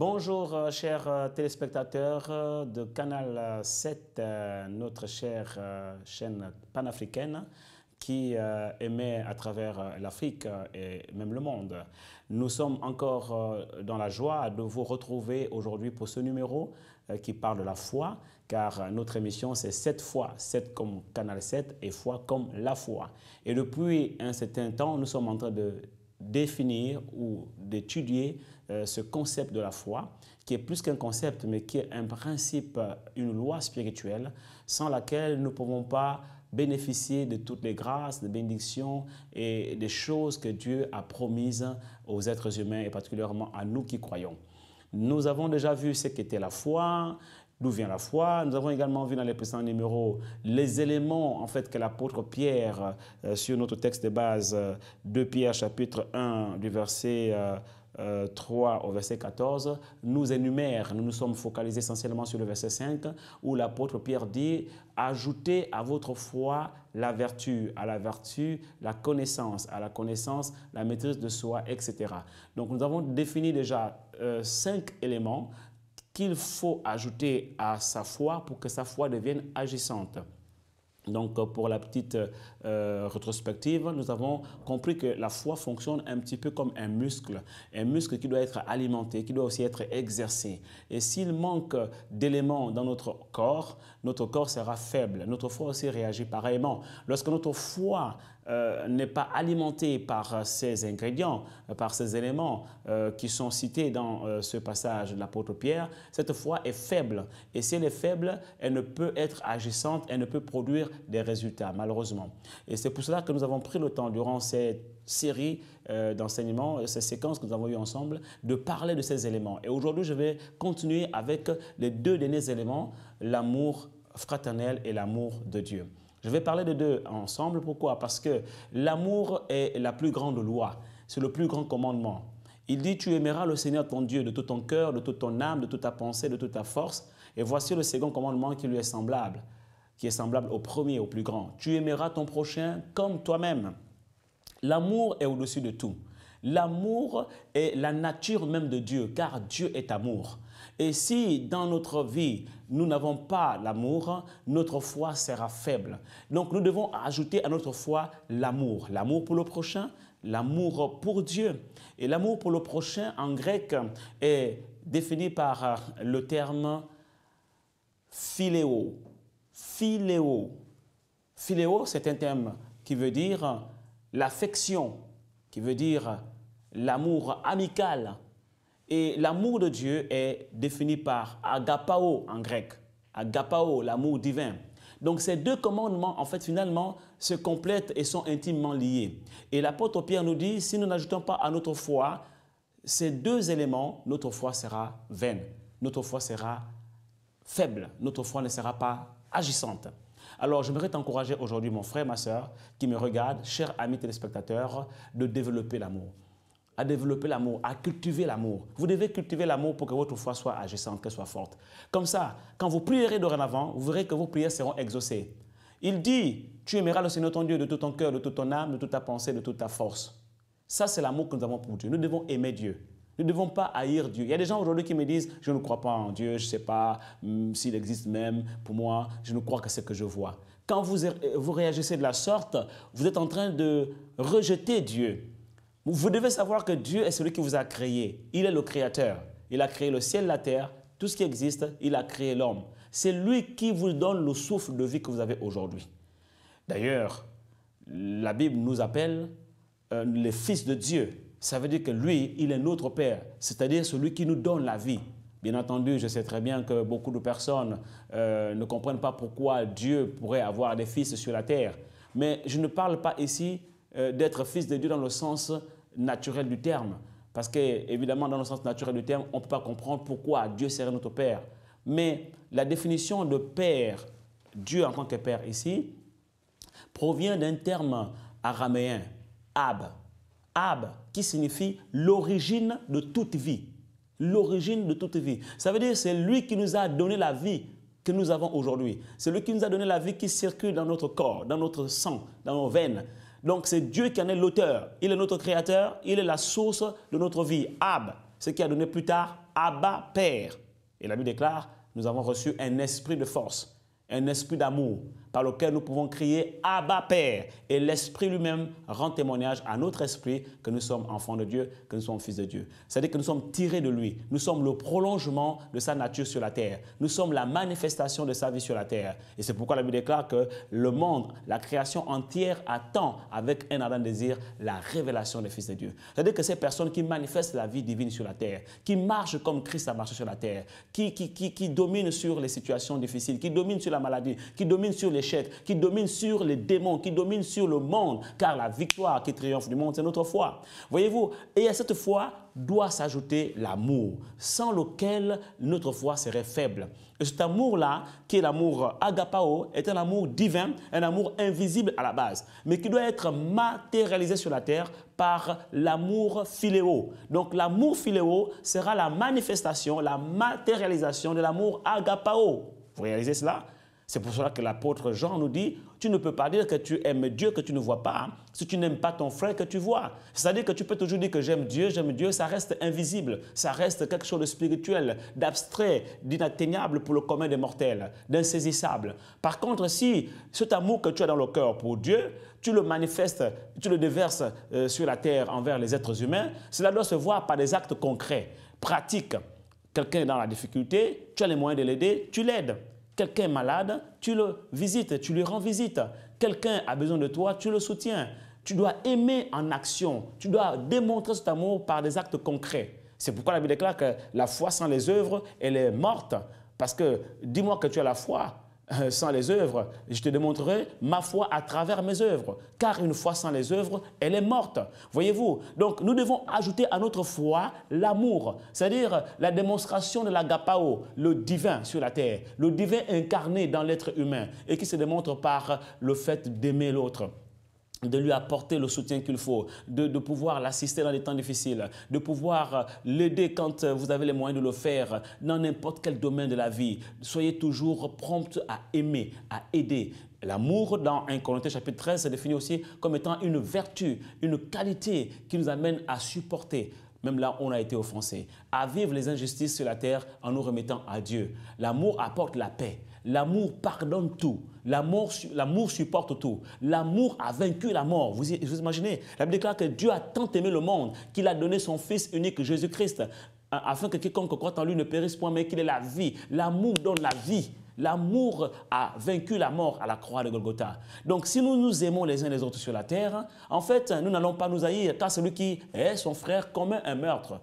Bonjour chers téléspectateurs de Canal 7, notre chère chaîne panafricaine qui émet à travers l'Afrique et même le monde. Nous sommes encore dans la joie de vous retrouver aujourd'hui pour ce numéro qui parle de la foi, car notre émission c'est 7 fois, 7 comme Canal 7 et foi comme la foi. Et depuis un certain temps, nous sommes en train de définir ou d'étudier ce concept de la foi, qui est plus qu'un concept, mais qui est un principe, une loi spirituelle, sans laquelle nous ne pouvons pas bénéficier de toutes les grâces, des bénédictions et des choses que Dieu a promises aux êtres humains et particulièrement à nous qui croyons. Nous avons déjà vu ce qu'était la foi, d'où vient la foi. Nous avons également vu dans les précédents numéros les éléments en fait que l'apôtre Pierre, sur notre texte de base, 2 Pierre chapitre 1 du verset 3 au verset 14, nous énumère. Nous nous sommes focalisés essentiellement sur le verset 5 où l'apôtre Pierre dit « Ajoutez à votre foi la vertu, à la vertu la connaissance, à la connaissance la maîtrise de soi, etc. » Donc nous avons défini déjà 5 éléments qu'il faut ajouter à sa foi pour que sa foi devienne agissante. Donc, pour la petite rétrospective, nous avons compris que la foi fonctionne un petit peu comme un muscle qui doit être alimenté, qui doit aussi être exercé. Et s'il manque d'éléments dans notre corps sera faible. Notre foi aussi réagit pareillement. Lorsque notre foi n'est pas alimentée par ces ingrédients, par ces éléments qui sont cités dans ce passage de l'apôtre Pierre, cette foi est faible. Et si elle est faible, elle ne peut être agissante, elle ne peut produire des résultats, malheureusement. Et c'est pour cela que nous avons pris le temps, durant cette série d'enseignements, ces séquences que nous avons eues ensemble, de parler de ces éléments. Et aujourd'hui, je vais continuer avec les 2 derniers éléments, l'amour fraternel et l'amour de Dieu. Je vais parler de 2 ensemble. Pourquoi? Parce que l'amour est la plus grande loi. C'est le plus grand commandement. Il dit, tu aimeras le Seigneur ton Dieu de tout ton cœur, de toute ton âme, de toute ta pensée, de toute ta force. Et voici le second commandement qui lui est semblable au premier, au plus grand. Tu aimeras ton prochain comme toi-même. L'amour est au-dessus de tout. L'amour est la nature même de Dieu, car Dieu est amour. Et si dans notre vie, nous n'avons pas l'amour, notre foi sera faible. Donc nous devons ajouter à notre foi l'amour. L'amour pour le prochain, l'amour pour Dieu. Et l'amour pour le prochain en grec est défini par le terme philéo. Philéo. Philéo, c'est un terme qui veut dire l'affection, qui veut dire l'amour amical. Et l'amour de Dieu est défini par agapao en grec. Agapao, l'amour divin. Donc ces 2 commandements, en fait, finalement, se complètent et sont intimement liés. Et l'apôtre Pierre nous dit, si nous n'ajoutons pas à notre foi ces 2 éléments, notre foi sera vaine. Notre foi sera faible. Notre foi ne sera pas agissante. Alors, j'aimerais t'encourager aujourd'hui, mon frère, ma soeur, qui me regarde, chers amis téléspectateurs, de développer l'amour. À développer l'amour, à cultiver l'amour. Vous devez cultiver l'amour pour que votre foi soit agissante, qu'elle soit forte. Comme ça, quand vous prierez dorénavant, vous verrez que vos prières seront exaucées. Il dit, tu aimeras le Seigneur ton Dieu de tout ton cœur, de toute ton âme, de toute ta pensée, de toute ta force. Ça, c'est l'amour que nous avons pour Dieu. Nous devons aimer Dieu. Nous ne devons pas haïr Dieu. Il y a des gens aujourd'hui qui me disent, je ne crois pas en Dieu, je ne sais pas s'il existe même pour moi, je ne crois que c'est que je vois. Quand vous réagissez de la sorte, vous êtes en train de rejeter Dieu. Vous devez savoir que Dieu est celui qui vous a créé. Il est le créateur. Il a créé le ciel, la terre, tout ce qui existe, il a créé l'homme. C'est lui qui vous donne le souffle de vie que vous avez aujourd'hui. D'ailleurs, la Bible nous appelle les fils de Dieu. Ça veut dire que lui, il est notre Père, c'est-à-dire celui qui nous donne la vie. Bien entendu, je sais très bien que beaucoup de personnes ne comprennent pas pourquoi Dieu pourrait avoir des fils sur la terre. Mais je ne parle pas ici d'être fils de Dieu dans le sens naturel du terme. Parce qu'évidemment, dans le sens naturel du terme, on ne peut pas comprendre pourquoi Dieu serait notre Père. Mais la définition de Père, Dieu en tant que Père ici, provient d'un terme araméen, Ab. Ab, qui signifie l'origine de toute vie. L'origine de toute vie. Ça veut dire que c'est lui qui nous a donné la vie que nous avons aujourd'hui. C'est lui qui nous a donné la vie qui circule dans notre corps, dans notre sang, dans nos veines. Donc c'est Dieu qui en est l'auteur. Il est notre créateur, il est la source de notre vie. Ab, ce qui a donné plus tard Abba, Père. Et la Bible déclare, nous avons reçu un esprit de force, un esprit d'amour, par lequel nous pouvons crier « Abba, Père ». Et l'Esprit lui-même rend témoignage à notre esprit que nous sommes enfants de Dieu, que nous sommes fils de Dieu. C'est-à-dire que nous sommes tirés de lui. Nous sommes le prolongement de sa nature sur la terre. Nous sommes la manifestation de sa vie sur la terre. Et c'est pourquoi la Bible déclare que le monde, la création entière attend avec un ardent désir la révélation des fils de Dieu. C'est-à-dire que ces personnes qui manifestent la vie divine sur la terre, qui marchent comme Christ a marché sur la terre, qui dominent sur les situations difficiles, qui dominent sur la maladie, qui dominent sur les qui domine sur les démons, qui domine sur le monde, car la victoire qui triomphe du monde, c'est notre foi. Voyez-vous, et à cette foi doit s'ajouter l'amour, sans lequel notre foi serait faible. Et cet amour-là, qui est l'amour agapao, est un amour divin, un amour invisible à la base, mais qui doit être matérialisé sur la terre par l'amour philéo. Donc l'amour philéo sera la manifestation, la matérialisation de l'amour agapao. Vous réalisez cela? C'est pour cela que l'apôtre Jean nous dit, tu ne peux pas dire que tu aimes Dieu que tu ne vois pas, si tu n'aimes pas ton frère que tu vois. C'est-à-dire que tu peux toujours dire que j'aime Dieu, ça reste invisible, ça reste quelque chose de spirituel, d'abstrait, d'inatteignable pour le commun des mortels, d'insaisissable. Par contre, si cet amour que tu as dans le cœur pour Dieu, tu le manifestes, tu le déverses sur la terre envers les êtres humains, cela doit se voir par des actes concrets, pratiques. Quelqu'un est dans la difficulté, tu as les moyens de l'aider, tu l'aides. Quelqu'un est malade, tu le visites, tu lui rends visite. Quelqu'un a besoin de toi, tu le soutiens. Tu dois aimer en action. Tu dois démontrer cet amour par des actes concrets. C'est pourquoi la Bible déclare que la foi sans les œuvres, elle est morte. Parce que dis-moi que tu as la foi sans les œuvres, je te démontrerai ma foi à travers mes œuvres. Car une foi sans les œuvres, elle est morte. Voyez-vous? Donc, nous devons ajouter à notre foi l'amour, c'est-à-dire la démonstration de l'agapao, le divin sur la terre, le divin incarné dans l'être humain et qui se démontre par le fait d'aimer l'autre, de lui apporter le soutien qu'il faut, de pouvoir l'assister dans les temps difficiles, de pouvoir l'aider quand vous avez les moyens de le faire dans n'importe quel domaine de la vie. Soyez toujours prompt à aimer, à aider. L'amour, dans 1 Corinthiens chapitre 13, c'est défini aussi comme étant une vertu, une qualité qui nous amène à supporter, même là où on a été offensé, à vivre les injustices sur la terre en nous remettant à Dieu. L'amour apporte la paix. L'amour pardonne tout. L'amour supporte tout. L'amour a vaincu la mort. Vous imaginez? La Bible déclare que Dieu a tant aimé le monde qu'il a donné son Fils unique, Jésus-Christ, afin que quiconque croit en lui ne périsse point, mais qu'il ait la vie. L'amour donne la vie. L'amour a vaincu la mort à la croix de Golgotha. Donc, si nous nous aimons les uns les autres sur la terre, en fait, nous n'allons pas nous haïr, car celui qui est son frère commet un meurtre.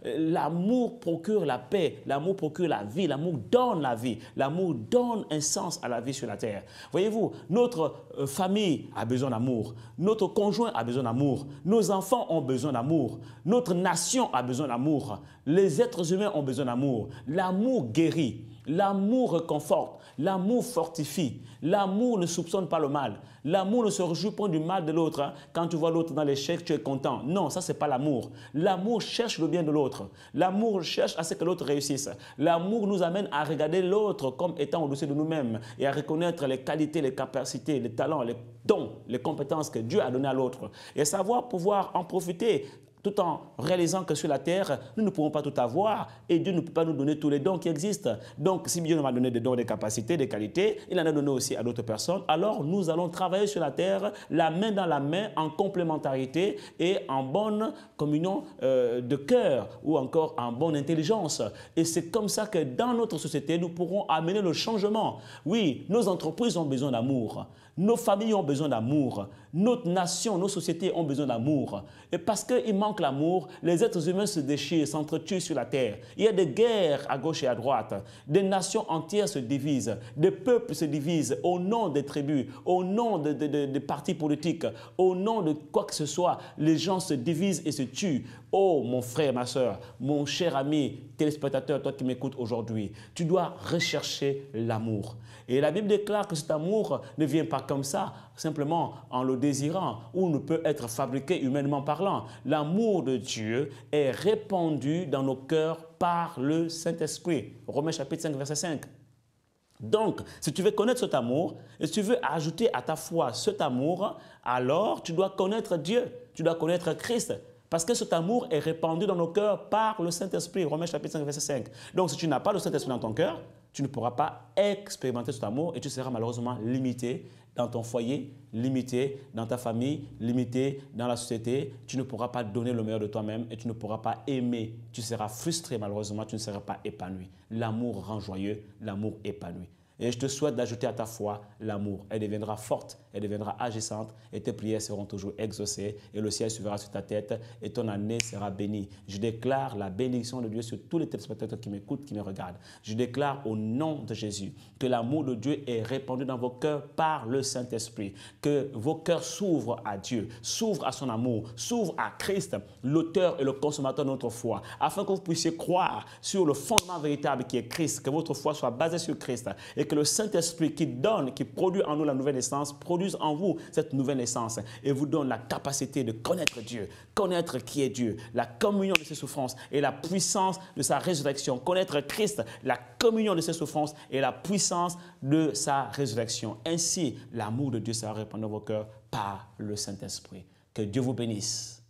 L'amour procure la paix, l'amour procure la vie, l'amour donne la vie, l'amour donne un sens à la vie sur la terre. Voyez-vous, notre famille a besoin d'amour, notre conjoint a besoin d'amour, nos enfants ont besoin d'amour, notre nation a besoin d'amour, les êtres humains ont besoin d'amour. L'amour guérit. L'amour réconforte, l'amour fortifie, l'amour ne soupçonne pas le mal, l'amour ne se réjouit pas du mal de l'autre. Quand tu vois l'autre dans l'échec, tu es content. Non, ça, ce n'est pas l'amour. L'amour cherche le bien de l'autre. L'amour cherche à ce que l'autre réussisse. L'amour nous amène à regarder l'autre comme étant au-dessus de nous-mêmes et à reconnaître les qualités, les capacités, les talents, les dons, les compétences que Dieu a données à l'autre et savoir pouvoir en profiter, tout en réalisant que sur la terre, nous ne pouvons pas tout avoir et Dieu ne peut pas nous donner tous les dons qui existent. Donc, si Dieu nous a donné des dons, des capacités, des qualités, il en a donné aussi à d'autres personnes, alors nous allons travailler sur la terre, la main dans la main, en complémentarité et en bonne communion de cœur ou encore en bonne intelligence. Et c'est comme ça que dans notre société, nous pourrons amener le changement. Oui, nos entreprises ont besoin d'amour. Nos familles ont besoin d'amour. Notre nation, nos sociétés ont besoin d'amour. Et parce qu'il manque l'amour, les êtres humains se déchirent, s'entretuent sur la terre. Il y a des guerres à gauche et à droite. Des nations entières se divisent. Des peuples se divisent au nom des tribus, au nom des partis politiques, au nom de quoi que ce soit. Les gens se divisent et se tuent. Oh, mon frère, ma soeur, mon cher ami, téléspectateur, toi qui m'écoutes aujourd'hui, tu dois rechercher l'amour. Et la Bible déclare que cet amour ne vient pas comme ça, simplement en le désirant, ou ne peut être fabriqué humainement parlant. L'amour de Dieu est répandu dans nos cœurs par le Saint-Esprit. Romains chapitre 5, verset 5. Donc, si tu veux connaître cet amour, et si tu veux ajouter à ta foi cet amour, alors tu dois connaître Dieu, tu dois connaître Christ. Parce que cet amour est répandu dans nos cœurs par le Saint-Esprit. Romains chapitre 5, verset 5. Donc, si tu n'as pas le Saint-Esprit dans ton cœur, tu ne pourras pas expérimenter cet amour et tu seras malheureusement limité dans ton foyer, limité dans ta famille, limité dans la société. Tu ne pourras pas donner le meilleur de toi-même et tu ne pourras pas aimer. Tu seras frustré malheureusement, tu ne seras pas épanoui. L'amour rend joyeux, l'amour épanouit. Et je te souhaite d'ajouter à ta foi l'amour. Elle deviendra forte, elle deviendra agissante et tes prières seront toujours exaucées et le ciel s'ouvrira sur ta tête et ton année sera bénie. Je déclare la bénédiction de Dieu sur tous les téléspectateurs qui m'écoutent, qui me regardent. Je déclare au nom de Jésus que l'amour de Dieu est répandu dans vos cœurs par le Saint-Esprit. Que vos cœurs s'ouvrent à Dieu, s'ouvrent à son amour, s'ouvrent à Christ, l'auteur et le consommateur de notre foi, afin que vous puissiez croire sur le fondement véritable qui est Christ, que votre foi soit basée sur Christ et que le Saint-Esprit qui donne, qui produit en nous la nouvelle naissance, produise en vous cette nouvelle naissance et vous donne la capacité de connaître Dieu, connaître qui est Dieu, la communion de ses souffrances et la puissance de sa résurrection, connaître Christ, la communion de ses souffrances et la puissance de sa résurrection. Ainsi, l'amour de Dieu sera répandu dans vos cœurs par le Saint-Esprit. Que Dieu vous bénisse.